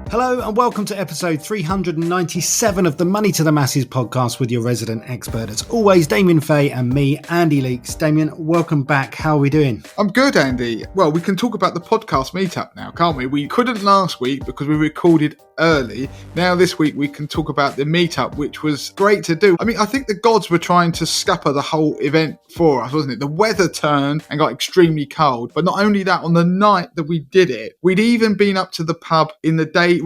Hello and welcome to episode 397 of the Money to the Masses podcast with your resident expert. As always, Damien Fay and me, Andy Leakes. Damien, welcome back. How are we doing? I'm good, Andy. Well, we can talk about the podcast meetup now, can't we? We couldn't last week because we recorded early. Now this week we can talk about the meetup, which was great to do. I mean, I think the gods were trying to scupper the whole event for us, wasn't it? The weather turned and got extremely cold. But not only that, on the night that we did it, we'd even been up to the pub in the day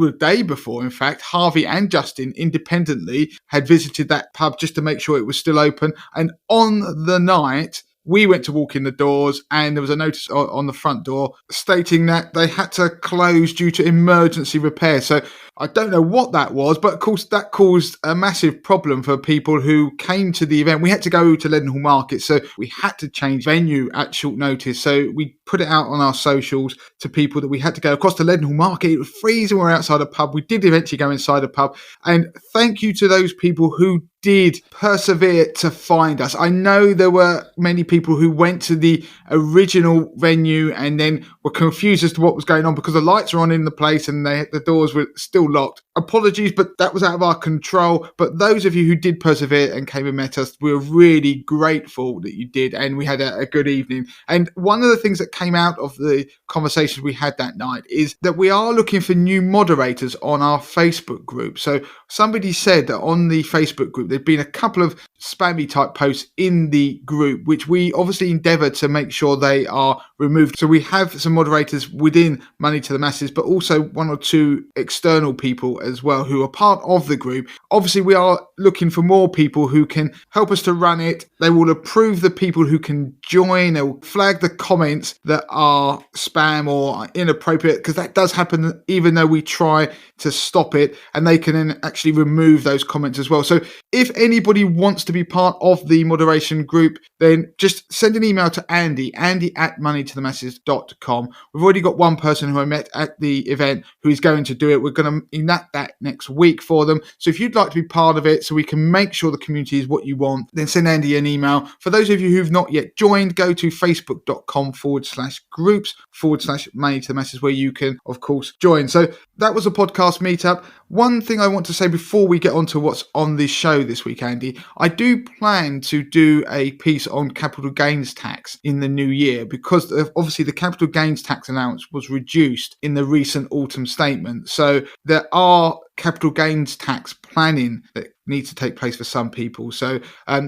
before. In fact, Harvey and Justin independently had visited that pub just to make sure it was still open. And on the night, we went to walk in the doors and there was a notice on the front door stating that they had to close due to emergency repair. So I don't know what that was, but of course that caused a massive problem for people who came to the event. We had to go to Leadenhall Market, so we had to change venue at short notice. So we put it out on our socials to people that we had to go across to Leadenhall Market. It was freezing. We were outside a pub. We did eventually go inside a pub. And thank you to those people who did persevere to find us. I know there were many people who went to the original venue and then were confused as to what was going on because the lights were on in the place and the doors were still locked. Apologies, but that was out of our control. But those of you who did persevere and came and met us, we're really grateful that you did, and we had a good evening. And one of the things that came out of the conversations we had that night is that we are looking for new moderators on our Facebook group. So somebody said that on the Facebook group, there'd been a couple of spammy type posts in the group, which we obviously endeavour to make sure they are removed. So we have some moderators within Money to the Masses, but also one or two external people as well who are part of the group. Obviously, we are looking for more people who can help us to run it. They will approve the people who can join. They will flag the comments that are spam or inappropriate, because that does happen even though we try to stop it, and they can then actually remove those comments as well. So if anybody wants to be part of the moderation group, then just send an email to Andy at moneytothemasses.com. We've already got one person who I met at the event who is going to do it. We're going to enact that next week for them. So if you'd like to be part of it so we can make sure the community is what you want, then send Andy an email. For those of you who've not yet joined, go to facebook.com/groups/money to the masses, where you can, of course, join. So that was a podcast meetup. One thing I want to say before we get on to what's on this show this week, Andy, I do plan to do a piece on capital gains tax in the new year, because obviously the capital gains tax allowance was reduced in the recent autumn statement. So there are capital gains tax planning that needs to take place for some people. So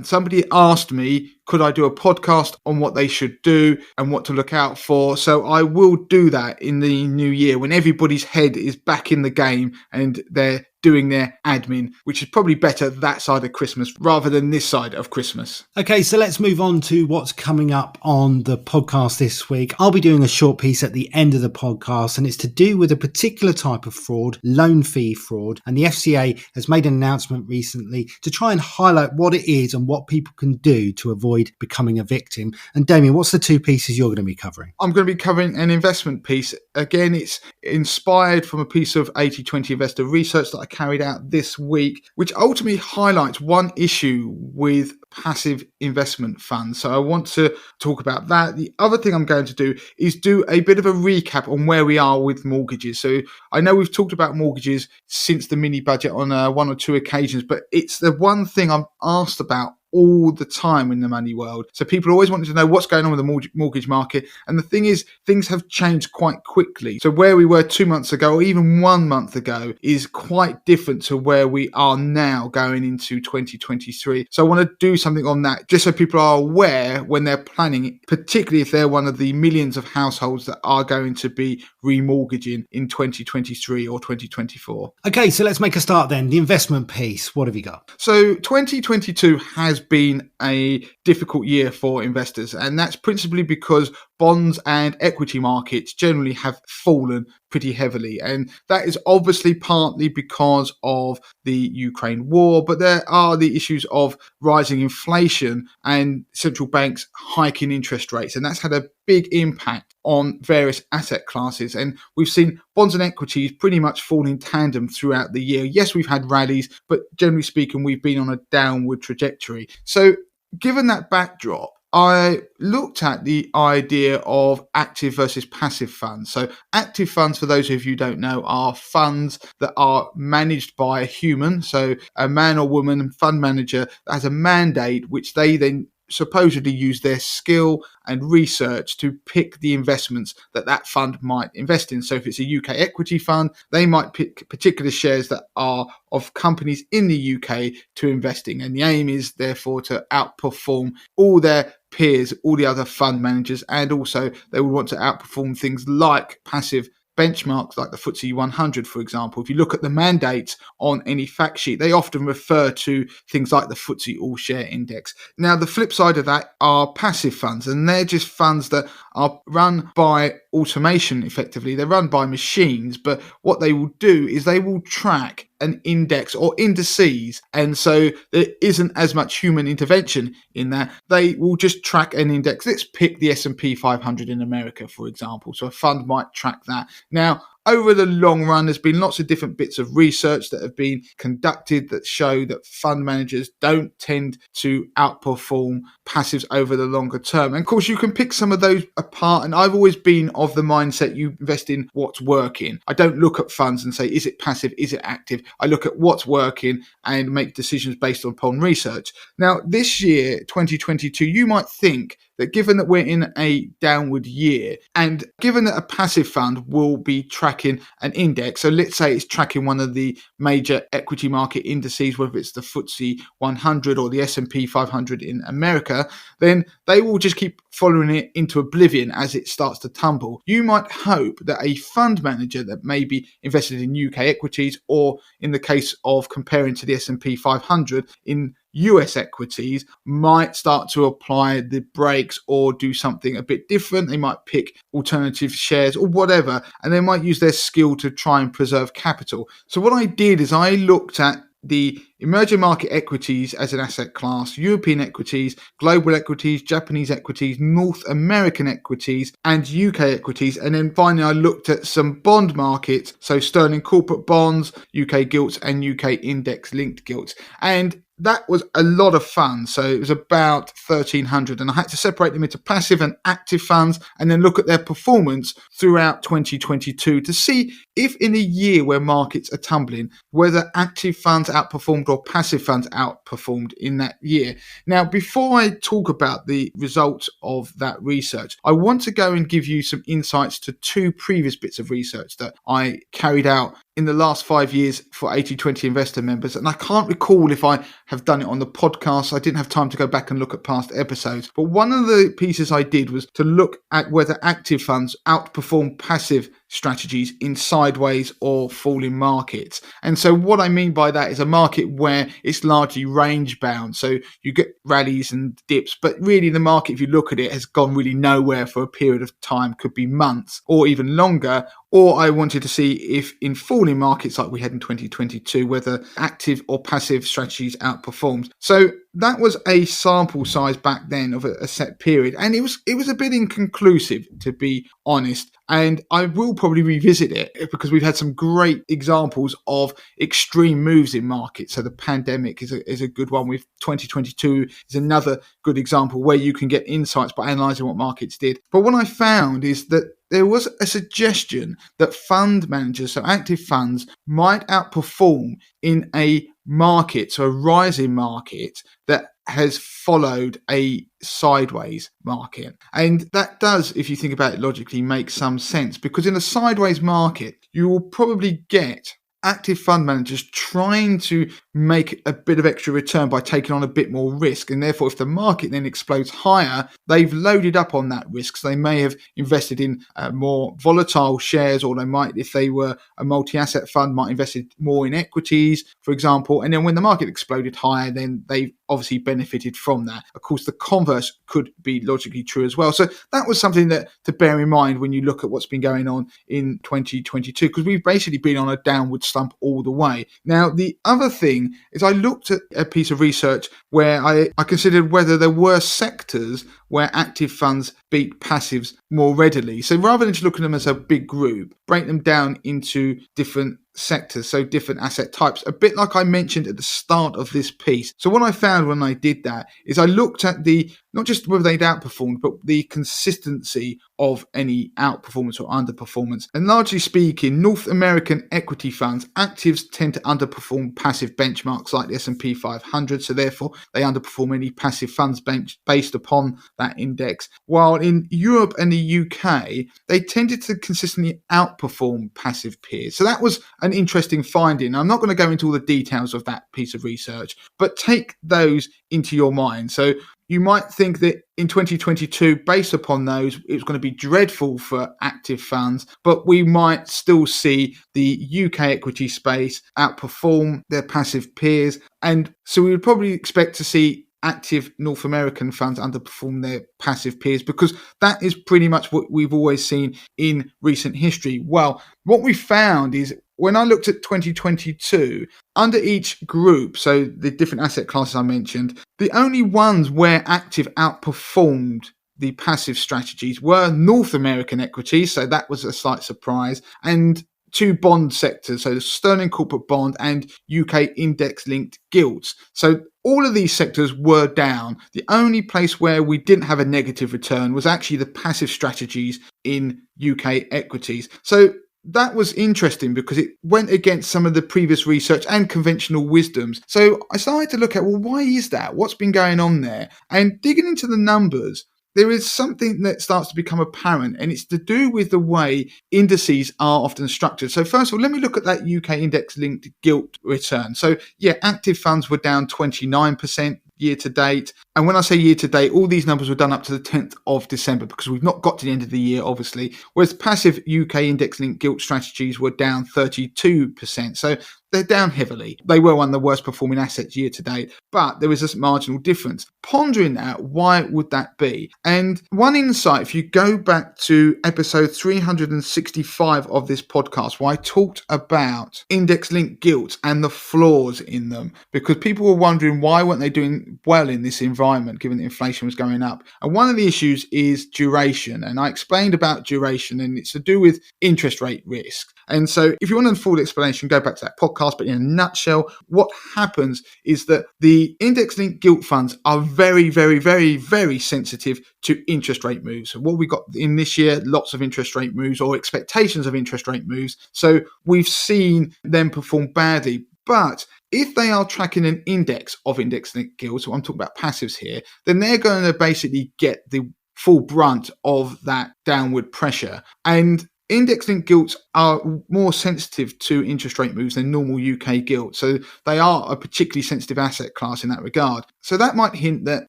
somebody asked me, could I do a podcast on what they should do and what to look out for? So I will do that in the new year when everybody's head is back in the game and they're doing their admin, which is probably better that side of Christmas rather than this side of Christmas. Okay, so let's move on to what's coming up on the podcast this week. I'll be doing a short piece at the end of the podcast, and it's to do with a particular type of fraud, loan fee fraud. And the FCA has made an announcement recently to try and highlight what it is and what people can do to avoid becoming a victim. And Damien, what's the two pieces you're going to be covering? I'm going to be covering an investment piece. Again, it's inspired from a piece of 80/20 investor research that I carried out this week, which ultimately highlights one issue with passive investment funds. So I want to talk about that. The other thing I'm going to do is do a bit of a recap on where we are with mortgages. So I know we've talked about mortgages since the mini budget on one or two occasions, but it's the one thing I'm asked about all the time in the money world. So people always wanted to know what's going on with the mortgage market. And the thing is, things have changed quite quickly. So where we were 2 months ago, or even 1 month ago, is quite different to where we are now going into 2023. So I want to do something on that, just so people are aware when they're planning, particularly if they're one of the millions of households that are going to be remortgaging in 2023 or 2024. Okay, so let's make a start then. The investment piece, what have you got? So 2022 has been a difficult year for investors, and that's principally because bonds and equity markets generally have fallen pretty heavily. And that is obviously partly because of the Ukraine war, but there are the issues of rising inflation and central banks hiking interest rates. And that's had a big impact on various asset classes. And we've seen bonds and equities pretty much fall in tandem throughout the year. Yes, we've had rallies, but generally speaking, we've been on a downward trajectory. So given that backdrop, I looked at the idea of active versus passive funds. So active funds, for those of you who don't know, are funds that are managed by a human. So a man or woman fund manager that has a mandate, which they then supposedly use their skill and research to pick the investments that fund might invest in. So if it's a UK equity fund, they might pick particular shares that are of companies in the UK to invest in. And the aim is therefore to outperform all their peers, all the other fund managers, and also they would want to outperform things like passive benchmarks like the FTSE 100, for example. If you look at the mandates on any fact sheet, they often refer to things like the FTSE All Share Index. Now, the flip side of that are passive funds, and they're just funds that are run by automation, effectively. They're run by machines, but what they will do is they will track an index or indices, and so there isn't as much human intervention in that. They will just track an index. Let's pick the S&P 500 in America, for example. So a fund might track that. Now, over the long run, there's been lots of different bits of research that have been conducted that show that fund managers don't tend to outperform passives over the longer term. And of course, you can pick some of those apart. And I've always been of the mindset you invest in what's working. I don't look at funds and say, is it passive? Is it active? I look at what's working and make decisions based upon research. Now, this year, 2022, you might think that given that we're in a downward year and given that a passive fund will be tracking an index, so let's say it's tracking one of the major equity market indices, whether it's the FTSE 100 or the S&P 500 in America, then they will just keep following it into oblivion as it starts to tumble. You might hope that a fund manager that may be invested in UK equities, or in the case of comparing to the S&P 500 in US equities, might start to apply the brakes or do something a bit different. They might pick alternative shares or whatever, and they might use their skill to try and preserve capital. So what I did is I looked at the emerging market equities as an asset class, European equities, global equities, Japanese equities, North American equities, and UK equities. And then finally, I looked at some bond markets, so sterling corporate bonds, UK gilts, and UK index linked gilts. And that was a lot of fun. So it was about 1,300, and I had to separate them into passive and active funds and then look at their performance throughout 2022 to see if in a year where markets are tumbling, whether active funds outperformed or passive funds outperformed in that year. Now, before I talk about the results of that research, I want to go and give you some insights to two previous bits of research that I carried out in the last 5 years for 80/20 investor members. And I can't recall if I have done it on the podcast. I didn't have time to go back and look at past episodes. But one of the pieces I did was to look at whether active funds outperform passive strategies in sideways or falling markets. And so what I mean by that is a market where it's largely range bound. So you get rallies and dips, but really the market, if you look at it, has gone really nowhere for a period of time, could be months or even longer. Or I wanted to see if in falling markets like we had in 2022, whether active or passive strategies outperformed. So that was a sample size back then of a set period. And it was a bit inconclusive, to be honest. And I will probably revisit it because we've had some great examples of extreme moves in markets. So the pandemic is a good one. With 2022 is another good example where you can get insights by analysing what markets did. But what I found is that there was a suggestion that fund managers, so active funds, might outperform in a market, so a rising market that has followed a sideways market. And that does, if you think about it logically, make some sense, because in a sideways market, you will probably get active fund managers trying to make a bit of extra return by taking on a bit more risk. And therefore, if the market then explodes higher, they've loaded up on that risk. So they may have invested in more volatile shares, or they might, if they were a multi-asset fund, might invested more in equities, for example. And then when the market exploded higher, then they've obviously benefited from that. Of course, the converse could be logically true as well. So that was something that to bear in mind when you look at what's been going on in 2022, because we've basically been on a downward slump all the way. Now, the other thing is I looked at a piece of research where I considered whether there were sectors where active funds beat passives more readily. So rather than just looking at them as a big group, break them down into different sectors, so different asset types, a bit like I mentioned at the start of this piece. So what I found when I did that is I looked at not just whether they'd outperformed, but the consistency of any outperformance or underperformance. And largely speaking, North American equity funds, actives tend to underperform passive benchmarks like the S&P 500, so therefore they underperform any passive funds based upon that index. While in Europe and the UK, they tended to consistently outperform passive peers. So that was an interesting finding. I'm not going to go into all the details of that piece of research, but take those into your mind. So you might think that in 2022, based upon those, it was going to be dreadful for active funds, but we might still see the UK equity space outperform their passive peers. And so we would probably expect to see active North American funds underperform their passive peers, because that is pretty much what we've always seen in recent history. Well, what we found is when I looked at 2022, under each group, so the different asset classes I mentioned, the only ones where active outperformed the passive strategies were North American equities, so that was a slight surprise, and two bond sectors, so the sterling corporate bond and UK index-linked gilts. So all of these sectors were down. The only place where we didn't have a negative return was actually the passive strategies in UK equities. So that was interesting because it went against some of the previous research and conventional wisdoms. So I started to look at, well, why is that? What's been going on there? And digging into the numbers, there is something that starts to become apparent, and it's to do with the way indices are often structured. So first of all, let me look at that UK index-linked gilt return. So yeah, active funds were down 29% year to date. And when I say year to date, all these numbers were done up to the 10th of December because we've not got to the end of the year, obviously. Whereas passive UK index-linked gilt strategies were down 32%. So they're down heavily. They were one of the worst performing assets year to date, but there is a marginal difference. Pondering that, why would that be? And one insight, if you go back to episode 365 of this podcast, where I talked about index-linked gilts and the flaws in them, because people were wondering why weren't they doing well in this environment, given that inflation was going up. And one of the issues is duration. And I explained about duration, and it's to do with interest rate risk. And so if you want a full explanation, go back to that podcast. But in a nutshell, what happens is that the index-linked gilt funds are very, very, very, very sensitive to interest rate moves. So what we got in this year, lots of interest rate moves or expectations of interest rate moves. So we've seen them perform badly. But if they are tracking an index of index-linked gilts, so I'm talking about passives here, then they're going to basically get the full brunt of that downward pressure. And index-linked gilts are more sensitive to interest rate moves than normal UK gilts. So they are a particularly sensitive asset class in that regard. So that might hint that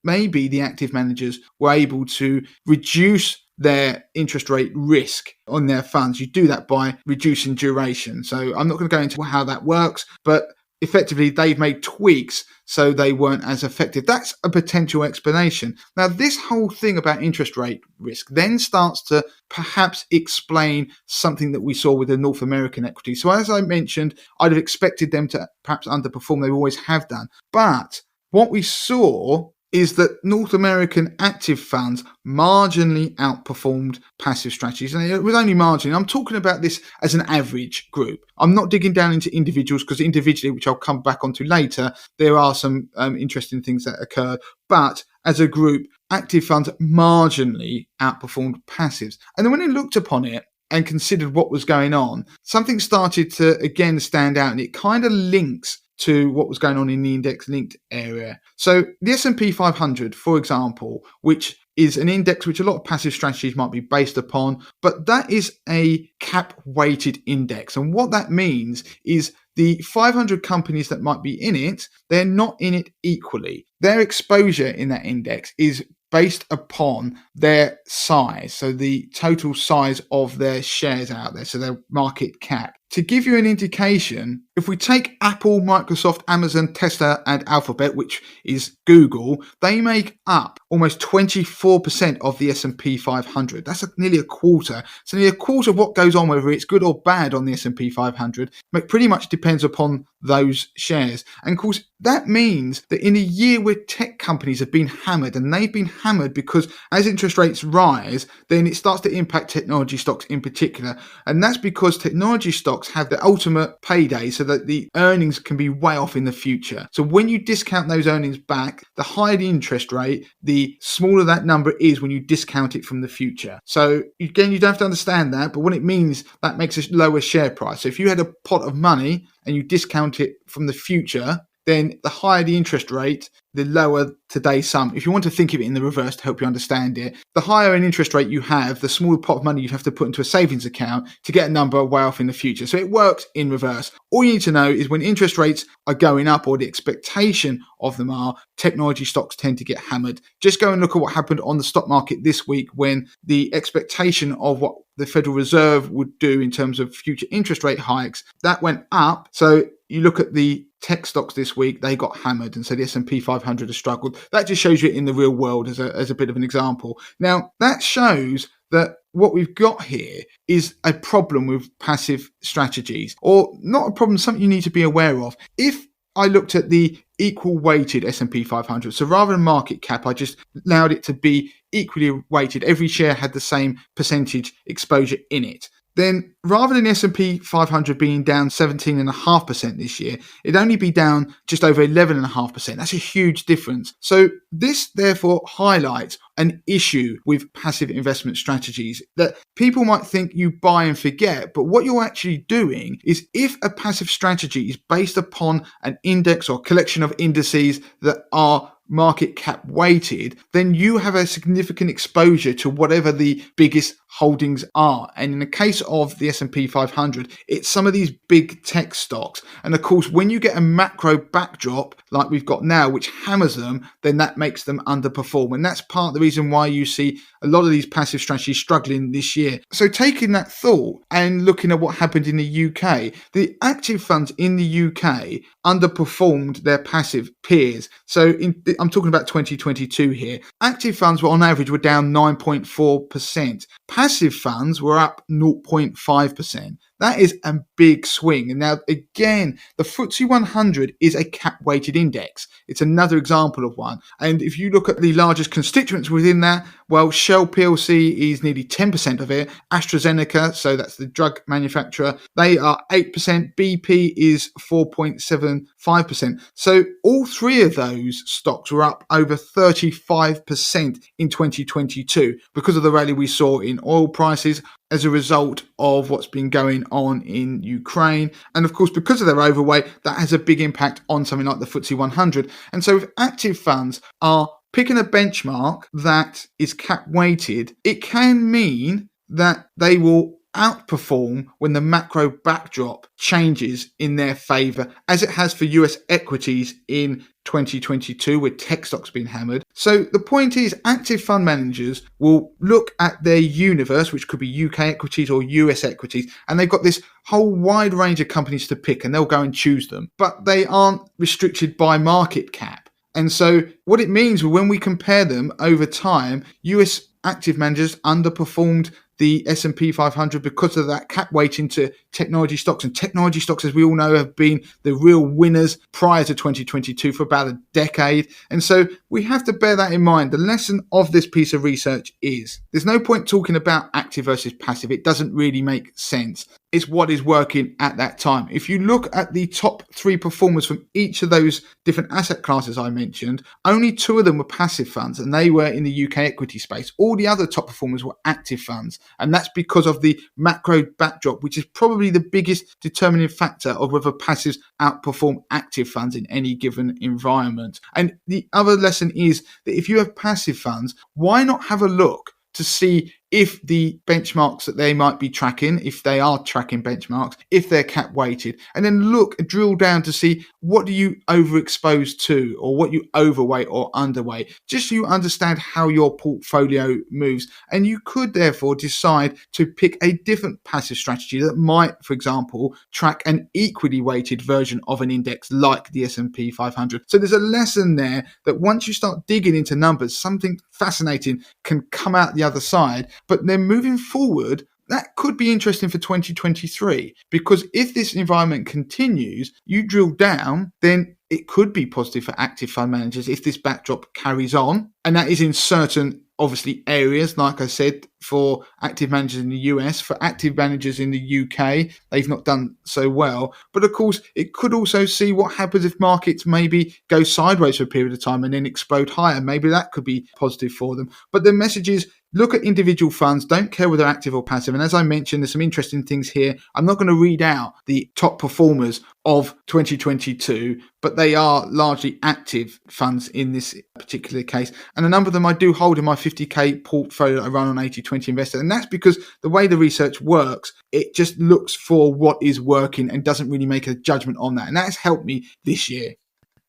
maybe the active managers were able to reduce their interest rate risk on their funds. You do that by reducing duration. So I'm not going to go into how that works, but effectively they've made tweaks so they weren't as effective. That's a potential explanation. Now, this whole thing about interest rate risk then starts to perhaps explain something that we saw with the North American equity. So as I mentioned, I'd have expected them to perhaps underperform. They always have done. But what we saw is that North American active funds marginally outperformed passive strategies. And it was only marginally. I'm talking about this as an average group. I'm not digging down into individuals, because individually, which I'll come back onto later, there are some interesting things that occurred. But as a group, active funds marginally outperformed passives. And then when I looked upon it and considered what was going on, something started to again stand out, and it kind of links to what was going on in the index-linked area. So the S&P 500, for example, which is an index which a lot of passive strategies might be based upon, but that is a cap-weighted index. And what that means is the 500 companies that might be in it, they're not in it equally. Their exposure in that index is based upon their size, so the total size of their shares out there, so their market cap. To give you an indication, if we take Apple, Microsoft, Amazon, Tesla, and Alphabet, which is Google, they make up almost 24% of the S&P 500. That's nearly a quarter. So nearly a quarter of what goes on, whether it's good or bad on the S&P 500, it pretty much depends upon those shares. And of course, that means that in a year where tech companies have been hammered, and they've been hammered because as interest rates rise, then it starts to impact technology stocks in particular. And that's because technology stocks have the ultimate payday so that the earnings can be way off in the future. So when you discount those earnings back, the higher the interest rate, the smaller that number is when you discount it from the future. So again, you don't have to understand that, but what it means, that makes a lower share price. So if you had a pot of money and you discount it from the future, then the higher the interest rate, the lower today's sum. If you want to think of it in the reverse to help you understand it, the higher an interest rate you have, the smaller pot of money you have to put into a savings account to get a number way off in the future. So it works in reverse. All you need to know is when interest rates are going up, or the expectation of them are, technology stocks tend to get hammered. Just go and look at what happened on the stock market this week when the expectation of what the Federal Reserve would do in terms of future interest rate hikes, that went up. So you look at the tech stocks this week, they got hammered, and so the S&P 500 has struggled. That just shows you it in the real world as a bit of an example. Now, that shows that what we've got here is a problem with passive strategies, or not a problem, something you need to be aware of. If I looked at the equal weighted S&P 500, so rather than market cap, I just allowed it to be equally weighted. Every share had the same percentage exposure in it. Then rather than the S&P 500 being down 17.5% this year, it'd only be down just over 11.5%. That's a huge difference. So this therefore highlights an issue with passive investment strategies, that people might think you buy and forget, but what you're actually doing is, if a passive strategy is based upon an index or collection of indices that are market cap weighted, then you have a significant exposure to whatever the biggest holdings are. And in the case of the S&P 500, it's some of these big tech stocks. And of course, when you get a macro backdrop like we've got now, which hammers them, then that makes them underperform. And that's part of the reason why you see a lot of these passive strategies struggling this year. So taking that thought and looking at what happened in the UK, the active funds in the UK underperformed their passive peers. So I'm talking about 2022 here. Active funds were on average down 9.4%. Passive funds were up 0.5%. That is a big swing. And now, again, the FTSE 100 is a cap-weighted index. It's another example of one. And if you look at the largest constituents within that, well, Shell PLC is nearly 10% of it. AstraZeneca, so that's the drug manufacturer, they are 8%. BP is 4.75%. So all three of those stocks were up over 35% in 2022 because of the rally we saw in oil prices as a result of what's been going on in Ukraine. And of course, because of their overweight, that has a big impact on something like the FTSE 100. And so if active funds are picking a benchmark that is cap weighted, it can mean that they will outperform when the macro backdrop changes in their favour, as it has for US equities in 2022 with tech stocks being hammered. So the point is, active fund managers will look at their universe, which could be UK equities or US equities, and they've got this whole wide range of companies to pick, and they'll go and choose them, but they aren't restricted by market cap. And so what it means, when we compare them over time, US active managers underperformed the S&P 500 because of that cap weighting to technology stocks. And technology stocks, as we all know, have been the real winners prior to 2022 for about a decade. And so we have to bear that in mind. The lesson of this piece of research is there's no point talking about active versus passive. It doesn't really make sense. It's what is working at that time. If you look at the top three performers from each of those different asset classes I mentioned, only two of them were passive funds, and they were in the UK equity space. All the other top performers were active funds. And that's because of the macro backdrop, which is probably the biggest determining factor of whether passives outperform active funds in any given environment. And the other lesson is that if you have passive funds, why not have a look to see if the benchmarks that they might be tracking, if they are tracking benchmarks, if they're cap weighted, and then drill down to see what do you overexpose to, or what you overweight or underweight, just so you understand how your portfolio moves. And you could therefore decide to pick a different passive strategy that might, for example, track an equally weighted version of an index like the S&P 500. So there's a lesson there that once you start digging into numbers, something fascinating can come out the other side. But then moving forward, that could be interesting for 2023, because if this environment continues, you drill down, then it could be positive for active fund managers if this backdrop carries on. And that is in certain, obviously, areas, like I said, for active managers in the US. For active managers in the UK, they've not done so well. But of course, it could also see what happens if markets maybe go sideways for a period of time and then explode higher. Maybe that could be positive for them. But the message is, look at individual funds, don't care whether active or passive. And as I mentioned, there's some interesting things here. I'm not going to read out the top performers of 2022, but they are largely active funds in this particular case. And a number of them I do hold in my 50k portfolio that I run on 80/20 Investor. And that's because the way the research works, it just looks for what is working and doesn't really make a judgment on that. And that has helped me this year.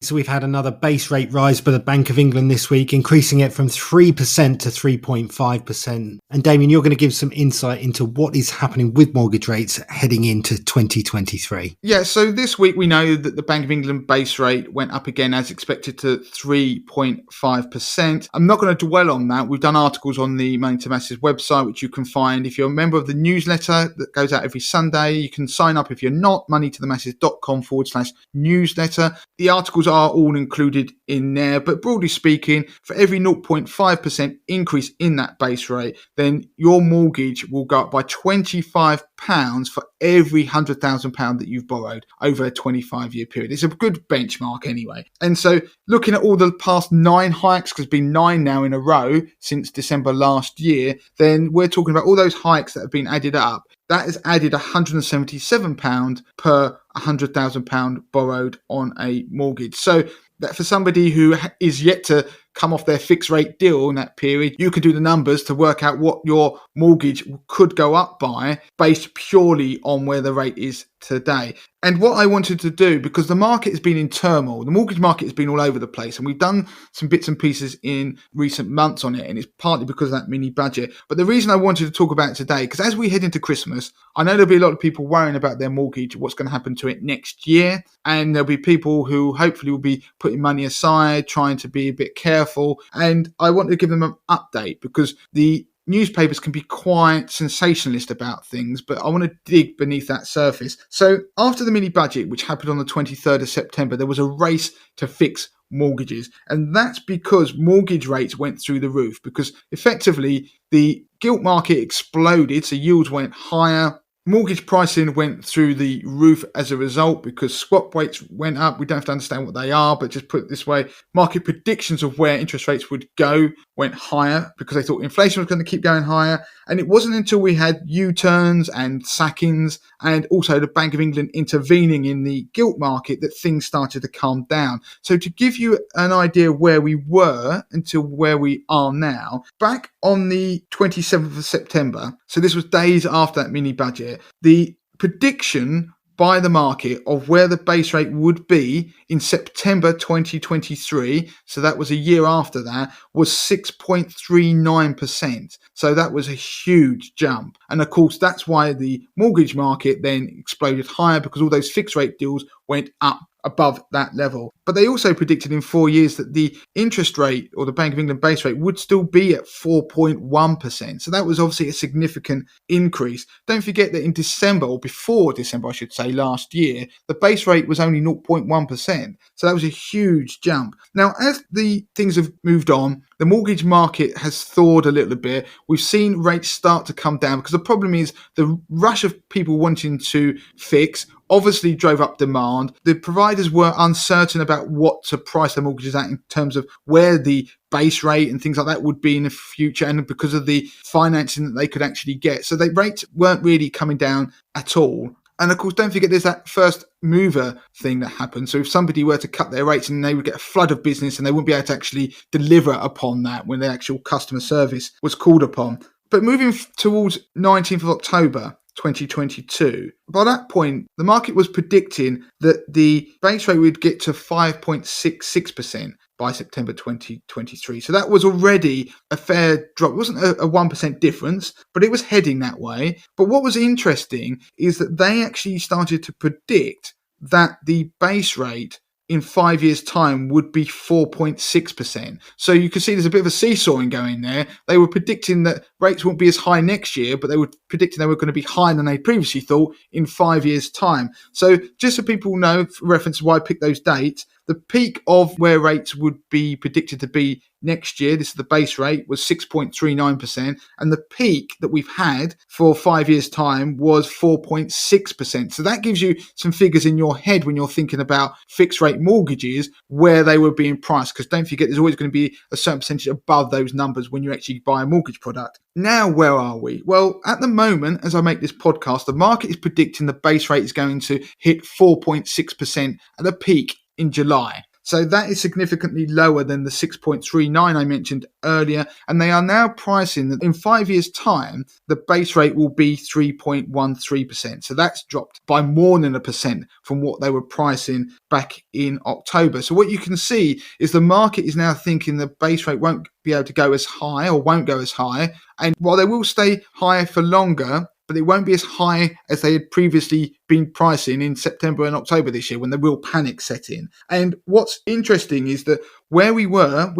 So we've had another base rate rise by the Bank of England this week, increasing it from 3% to 3.5%. And Damien, you're going to give some insight into what is happening with mortgage rates heading into 2023. Yeah, so this week we know that the Bank of England base rate went up again as expected to 3.5%. I'm not going to dwell on that. We've done articles on the Money to Masses website, which you can find if you're a member of the newsletter that goes out every Sunday. You can sign up if you're not, moneytothemasses.com/newsletter. The articles are all included in there, but broadly speaking, for every 0.5% increase in that base rate, then your mortgage will go up by £25 for every £100,000 that you've borrowed over a 25-year period. It's a good benchmark anyway. And so looking at all the past 9 hikes, because it's been 9 now in a row since December last year, then we're talking about all those hikes that have been added up. That has added £177 per £100,000 borrowed on a mortgage. So that for somebody who is yet to come off their fixed rate deal in that period, you can do the numbers to work out what your mortgage could go up by based purely on where the rate is today. And what I wanted to do, because the market has been in turmoil, the mortgage market has been all over the place, and we've done some bits and pieces in recent months on it, and it's partly because of that mini budget. But the reason I wanted to talk about it today, because as we head into Christmas, I know there'll be a lot of people worrying about their mortgage, what's going to happen to it next year, and there'll be people who hopefully will be putting money aside, trying to be a bit careful, and I want to give them an update because the newspapers can be quite sensationalist about things, but I want to dig beneath that surface. So after the mini budget, which happened on the 23rd of September, there was a race to fix mortgages. And that's because mortgage rates went through the roof, because effectively the gilt market exploded. So yields went higher. Mortgage pricing went through the roof as a result because swap rates went up. We don't have to understand what they are, but just put it this way, market predictions of where interest rates would go went higher because they thought inflation was going to keep going higher. And it wasn't until we had U-turns and sackings and also the Bank of England intervening in the gilt market that things started to calm down. So to give you an idea of where we were until where we are now, back on the 27th of September, so this was days after that mini budget, the prediction by the market of where the base rate would be in September 2023, so that was a year after that, was 6.39%. So that was a huge jump. And of course, that's why the mortgage market then exploded higher, because all those fixed rate deals went up above that level. But they also predicted in 4 years that the interest rate, or the Bank of England base rate, would still be at 4.1%. So that was obviously a significant increase. Don't forget that in December, or before December, I should say, last year, the base rate was only 0.1%. So that was a huge jump. Now, as the things have moved on, the mortgage market has thawed a little bit. We've seen rates start to come down, because the problem is the rush of people wanting to fix obviously drove up demand. The providers were uncertain about what to price their mortgages at in terms of where the base rate and things like that would be in the future, and because of the financing that they could actually get. So the rates weren't really coming down at all. And of course, don't forget there's that first mover thing that happens. So if somebody were to cut their rates, and they would get a flood of business, and they wouldn't be able to actually deliver upon that when the actual customer service was called upon. But moving towards 19th of October 2022, by that point, the market was predicting that the base rate would get to 5.66% by September 2023. So that was already a fair drop. It wasn't a 1% difference, but it was heading that way. But what was interesting is that they actually started to predict that the base rate in 5 years' time would be 4.6%. So you can see there's a bit of a seesawing going there. They were predicting that rates won't be as high next year, but they were predicting they were going to be higher than they previously thought in 5 years' time. So just so people know, for reference to why I picked those dates, the peak of where rates would be predicted to be next year, this is the base rate, was 6.39%. And the peak that we've had for 5 years' time was 4.6%. So that gives you some figures in your head when you're thinking about fixed rate mortgages, where they were being priced. Because don't forget, there's always going to be a certain percentage above those numbers when you actually buy a mortgage product. Now, where are we? Well, at the moment, as I make this podcast, the market is predicting the base rate is going to hit 4.6% at a peak in July. So that is significantly lower than the 6.39 I mentioned earlier. And they are now pricing that in 5 years' time, the base rate will be 3.13%. So that's dropped by more than 1% from what they were pricing back in October. So what you can see is the market is now thinking the base rate won't be able to go as high or won't go as high. And while they will stay higher for longer, but it won't be as high as they had previously been pricing in September and October this year when the real panic set in. And what's interesting is that where we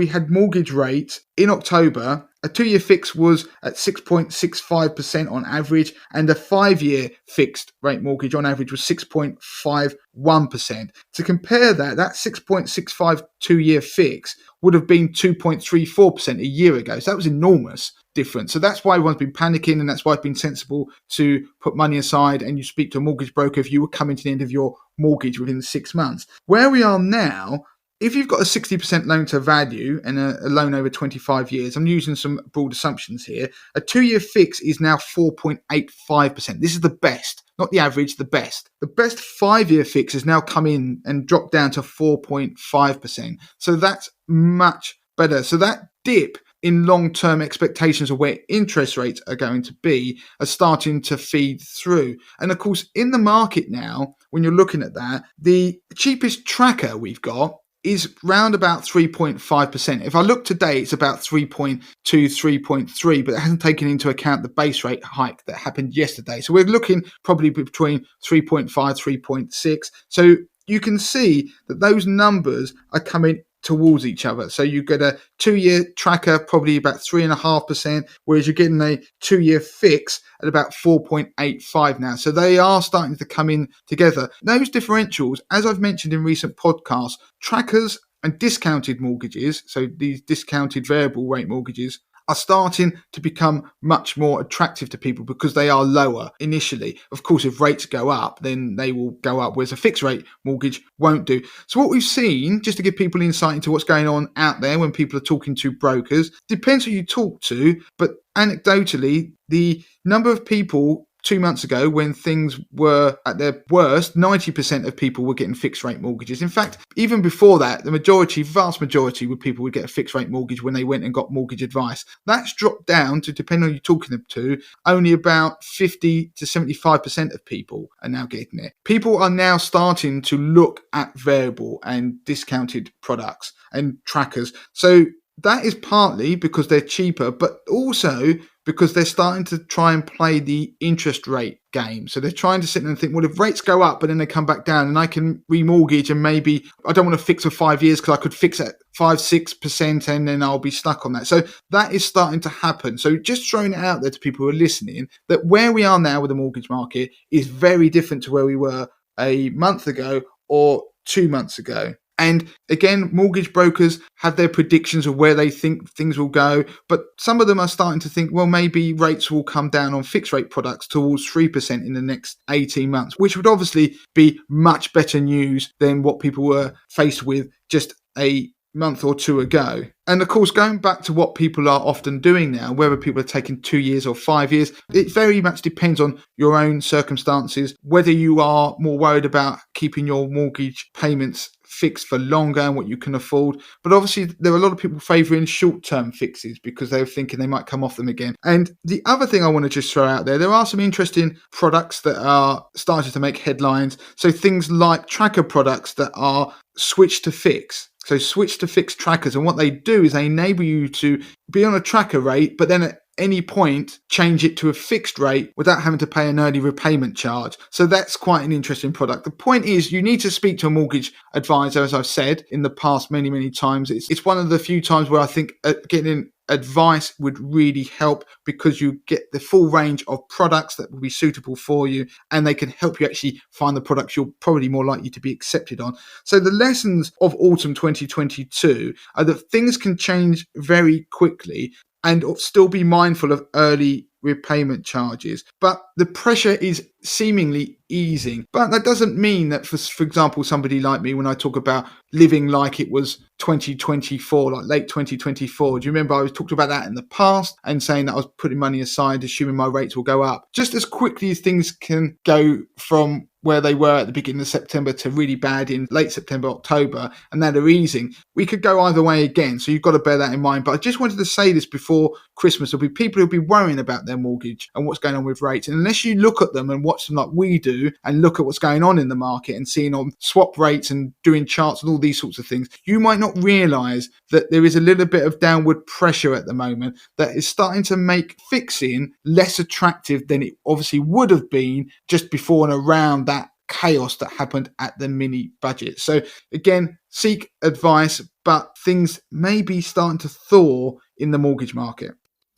had mortgage rates in October, a 2-year fix was at 6.65% on average, and a 5-year fixed rate mortgage on average was 6.51%. To compare that 6.65 2-year fix would have been 2.34% a year ago. So that was enormous difference. So that's why everyone's been panicking, and that's why it's been sensible to put money aside and you speak to a mortgage broker if you were coming to the end of your mortgage within 6 months. Where we are now, if you've got a 60% loan to value and a loan over 25 years, I'm using some broad assumptions here, a 2-year fix is now 4.85%. This is the best, not the average, the best. The best 5-year fix has now come in and dropped down to 4.5%. So that's much better. So that dip in long-term expectations of where interest rates are going to be are starting to feed through. And of course, in the market now, when you're looking at that, the cheapest tracker we've got is round about 3.5%. If I look today, it's about 3.2, 3.3, but it hasn't taken into account the base rate hike that happened yesterday. So we're looking probably between 3.5, 3.6. So you can see that those numbers are coming towards each other. So you get a 2-year tracker probably about 3.5%, whereas you're getting a 2-year fix at about 4.85 now. So they are starting to come in together. Those differentials, as I've mentioned in recent podcasts, trackers and discounted mortgages, so these discounted variable rate mortgages, are starting to become much more attractive to people because they are lower initially. Of course, if rates go up, then they will go up, whereas a fixed rate mortgage won't do. So what we've seen, just to give people insight into what's going on out there when people are talking to brokers, depends who you talk to, but anecdotally, the number of people 2 months ago, when things were at their worst, 90% of people were getting fixed rate mortgages. In fact, even before that, the vast majority of people would get a fixed rate mortgage when they went and got mortgage advice. That's dropped down to, depending on who you're talking to, only about 50 to 75% of people are now getting it. People are now starting to look at variable and discounted products and trackers. So that is partly because they're cheaper, but also because they're starting to try and play the interest rate game. So they're trying to sit there and think, well, if rates go up, but then they come back down and I can remortgage and maybe I don't want to fix for 5 years because I could fix at 5-6% and then I'll be stuck on that. So that is starting to happen. So just throwing it out there to people who are listening, that where we are now with the mortgage market is very different to where we were a month ago or 2 months ago. And again, mortgage brokers have their predictions of where they think things will go, but some of them are starting to think, well, maybe rates will come down on fixed rate products towards 3% in the next 18 months, which would obviously be much better news than what people were faced with just a month or two ago. And of course, going back to what people are often doing now, whether people are taking 2 years or 5 years, it very much depends on your own circumstances, whether you are more worried about keeping your mortgage payments fixed for longer and what you can afford. But obviously, there are a lot of people favouring short-term fixes because they're thinking they might come off them again. And the other thing I want to just throw out there are some interesting products that are starting to make headlines. So things like tracker products that are switch to fix. So switch to fixed trackers, and what they do is they enable you to be on a tracker rate, but then any point change it to a fixed rate without having to pay an early repayment charge. So that's quite an interesting product. The point is, you need to speak to a mortgage advisor, as I've said in the past many times. It's one of the few times where I think getting advice would really help, because you get the full range of products that will be suitable for you, and they can help you actually find the products you're probably more likely to be accepted on. So the lessons of autumn 2022 are that things can change very quickly, and still be mindful of early repayment charges. But the pressure is seemingly easing. But that doesn't mean that, for example, somebody like me, when I talk about living like it was 2024, like late 2024, do you remember I was talked about that in the past and saying that I was putting money aside, assuming my rates will go up? Just as quickly as things can go from where they were at the beginning of September to really bad in late September, October, and now they're easing, we could go either way again. So you've got to bear that in mind. But I just wanted to say this before Christmas. There'll be people who'll be worrying about their mortgage and what's going on with rates. And unless you look at them and watch them like we do, and look at what's going on in the market and seeing on swap rates and doing charts and all these sorts of things, you might not realise that there is a little bit of downward pressure at the moment that is starting to make fixing less attractive than it obviously would have been just before and around that chaos that happened at the mini budget. So again, seek advice, but things may be starting to thaw in the mortgage market.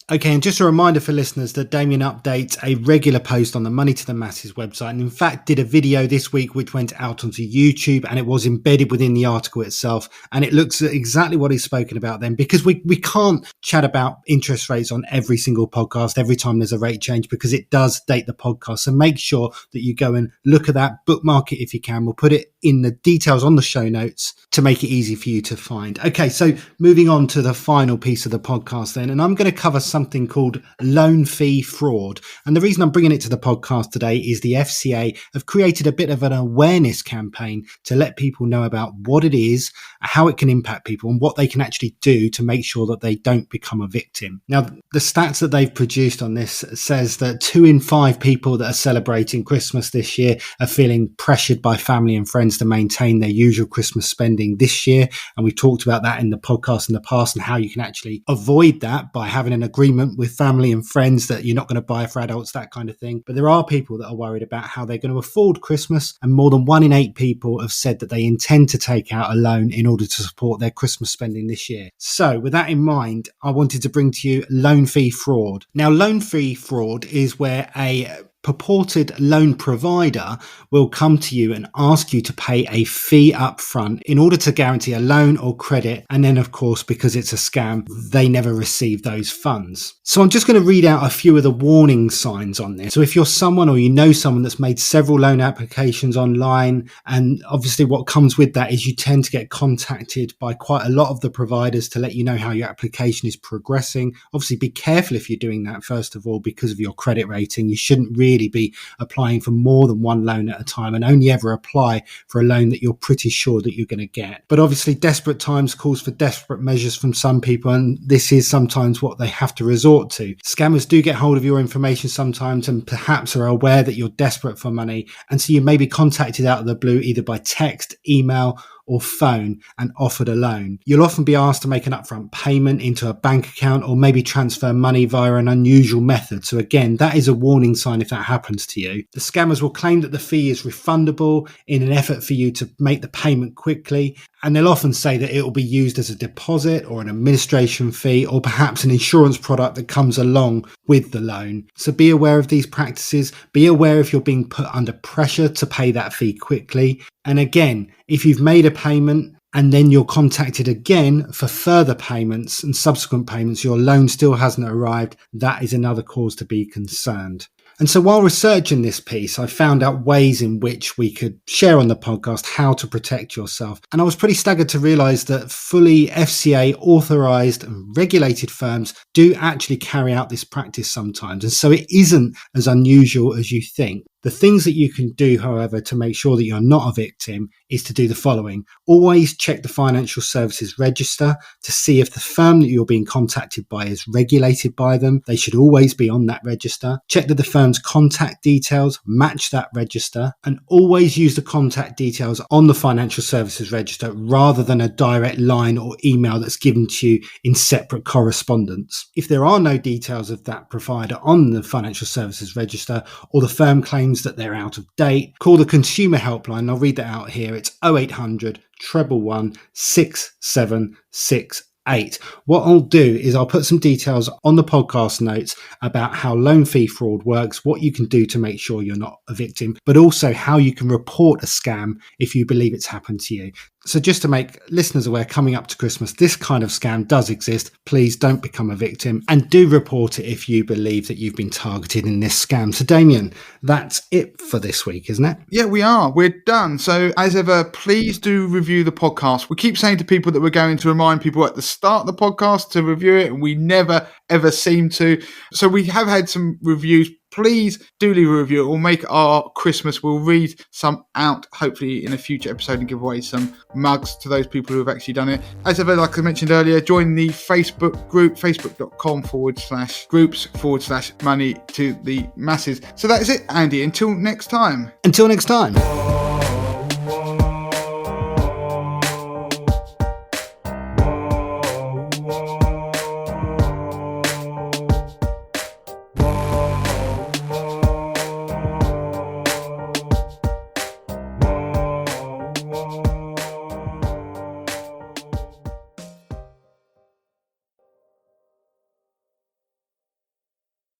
Okay, and just a reminder for listeners that Damien updates a regular post on the Money to the Masses website, and in fact did a video this week which went out onto YouTube, and it was embedded within the article itself, and it looks at exactly what he's spoken about then, because we can't chat about interest rates on every single podcast every time there's a rate change, because it does date the podcast. So make sure that you go and look at that, bookmark it if you can. We'll put it in the details on the show notes to make it easy for you to find. Okay, so moving on to the final piece of the podcast then, and I'm going to cover something called loan fee fraud. And the reason I'm bringing it to the podcast today is the FCA have created a bit of an awareness campaign to let people know about what it is, how it can impact people, and what they can actually do to make sure that they don't become a victim. Now, the stats that they've produced on this says that 2 in 5 people that are celebrating Christmas this year are feeling pressured by family and friends to maintain their usual Christmas spending this year. And we've talked about that in the podcast in the past, and how you can actually avoid that by having an agreement with family and friends that you're not going to buy for adults, that kind of thing. But there are people that are worried about how they're going to afford Christmas, and more than 1 in 8 people have said that they intend to take out a loan in order to support their Christmas spending this year. So with that in mind, I wanted to bring to you loan fee fraud. Now, loan fee fraud is where a purported loan provider will come to you and ask you to pay a fee up front in order to guarantee a loan or credit. And then, of course, because it's a scam, they never receive those funds. So I'm just going to read out a few of the warning signs on this. So if you're someone, or you know someone that's made several loan applications online, and obviously what comes with that is you tend to get contacted by quite a lot of the providers to let you know how your application is progressing. Obviously, be careful if you're doing that, first of all, because of your credit rating. You shouldn't really be applying for more than one loan at a time, and only ever apply for a loan that you're pretty sure that you're going to get. But obviously, desperate times calls for desperate measures from some people, and this is sometimes what they have to resort to. Scammers do get hold of your information sometimes, and perhaps are aware that you're desperate for money, and so you may be contacted out of the blue either by text, email, or phone and offered a loan. You'll often be asked to make an upfront payment into a bank account, or maybe transfer money via an unusual method. So again, that is a warning sign if that happens to you. The scammers will claim that the fee is refundable in an effort for you to make the payment quickly. And they'll often say that it will be used as a deposit or an administration fee, or perhaps an insurance product that comes along with the loan. So be aware of these practices. Be aware if you're being put under pressure to pay that fee quickly. And again, if you've made a payment and then you're contacted again for further payments and subsequent payments, your loan still hasn't arrived, that is another cause to be concerned. And so while researching this piece, I found out ways in which we could share on the podcast how to protect yourself. And I was pretty staggered to realise that fully FCA authorised and regulated firms do actually carry out this practice sometimes. And so it isn't as unusual as you think. The The things that you can do, however, to make sure that you're not a victim is to do the following. Always check the Financial Services Register to see if the firm that you're being contacted by is regulated by them. They should always be on that register. Check that the firm's contact details match that register, and always use the contact details on the Financial Services Register rather than a direct line or email that's given to you in separate correspondence. If there are no details of that provider on the Financial Services Register, or the firm claims that they're out of date, call the Consumer Helpline. I'll read that out here. It's 0800 111 6768. What I'll do is I'll put some details on the podcast notes about how loan fee fraud works, what you can do to make sure you're not a victim, but also how you can report a scam if you believe it's happened to you. So just to make listeners aware, coming up to Christmas, this kind of scam does exist. Please don't become a victim, and do report it if you believe that you've been targeted in this scam. So Damien, that's it for this week, isn't it? Yeah, we are. We're done. So as ever, please do review the podcast. We keep saying to people that we're going to remind people at the start of the podcast to review it, and we never, ever seem to. So we have had some reviews. Please do leave a review. It will make our Christmas. We'll read some out, hopefully, in a future episode and give away some mugs to those people who have actually done it. As ever, like I mentioned earlier, join the Facebook group, facebook.com/groups/money to the masses. So that is it, Andy. Until next time. Until next time.